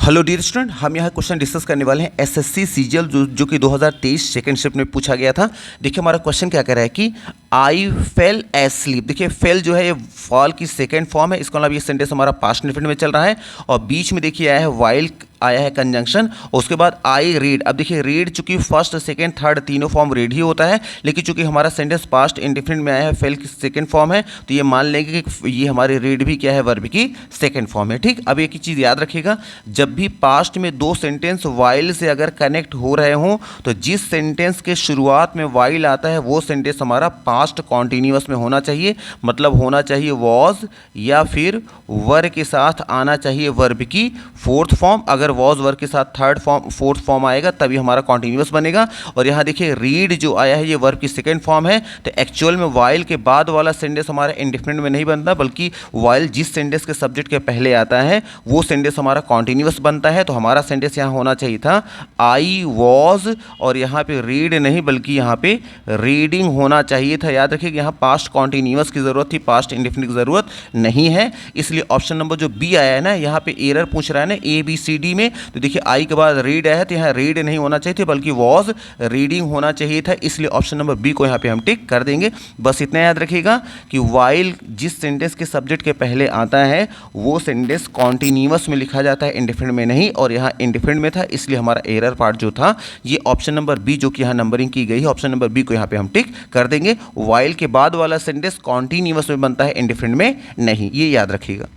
Hello dear student, हम यहाँ question discuss करने वाले हैं एसएससी सीजीएल जो कि 2023 सेकंड शिफ्ट में पूछा गया था। देखिए हमारा क्वेश्चन क्या कह रहा है कि आई फेल एस्लीप। देखिए फेल जो है ये फॉल की सेकंड फॉर्म है, इसका मतलब ये सेंटेंस हमारा पास्ट इंडेफिनिट में चल रहा है और बीच में देखिए आया है वाइल, आया है कंजंक्शन और उसके बाद आई रीड। अब देखिए रीड चूंकि फर्स्ट सेकंड थर्ड तीनों फॉर्म रीड ही होता है, लेकिन चूंकि हमारा सेंटेंस पास्ट इंडेफिनिट में आया है, फेल की सेकंड फॉर्म है, तो ये मान लेंगे कि ये हमारी रीड भी क्या है, वर्ब की सेकंड फॉर्म है। ठीक, अब एक ही चीज़ याद रखिएगा, जब भी पास्ट में दो सेंटेंस वाइल से अगर कनेक्ट हो रहे हों तो जिस सेंटेंस के शुरुआत में वाइल आता है वो सेंटेंस हमारा पास्ट कॉन्टिन्यूअस में होना चाहिए, मतलब होना चाहिए वॉज या फिर वर के साथ आना चाहिए वर्ब की फोर्थ फॉर्म। अगर वॉज वर्ब के साथ थर्ड फॉर्म फोर्थ फॉर्म आएगा तभी हमारा कॉन्टिन्यूअस बनेगा। और यहाँ देखिए रीड जो आया है ये वर्ब की सेकंड फॉर्म है, तो एक्चुअल में वाइल के बाद वाला सेंटेंस हमारा इंडेफिनिट में नहीं बनता, बल्कि वाइल जिस सेंटेंस के सब्जेक्ट के पहले आता है वो सेंटेंस हमारा कॉन्टिन्यूअस बनता है। तो हमारा सेंटेंस यहाँ होना चाहिए था आई वॉज, और यहाँ पे रीड नहीं बल्कि यहाँ पे रीडिंग होना चाहिए था। याद रखिए यहाँ पास्ट कॉन्टिन्यूअस की जरूरत थी, पास्ट इंडेफिनिट की जरूरत नहीं है, इसलिए ऑप्शन नंबर जो बी आया है ना, यहाँ पे एरर पूछ रहा है ना ए बी सी डी में, तो देखिए आई के बाद रीड आया है तो यहाँ रीड नहीं होना चाहिए था बल्कि वॉज रीडिंग होना चाहिए था, इसलिए ऑप्शन नंबर बी को यहाँ पे हम टिक कर देंगे। बस इतना याद रखिएगा कि वाइल जिस सेंटेंस के सब्जेक्ट के पहले आता है वो सेंटेंस कॉन्टिन्यूअस में लिखा जाता है, इंडेफिनिट में नहीं, और यहाँ इंडेफिनिट में था, इसलिए हमारा एरर पार्ट जो था ये ऑप्शन नंबर बी जो कि यहाँ नंबरिंग की गई है, ऑप्शन नंबर बी को यहाँ पे हम टिक कर देंगे। वाइल के बाद वाला सेंटेंस कॉन्टिन्यूअस में बनता है, इंडेफिनिट में नहीं, ये याद रखिएगा।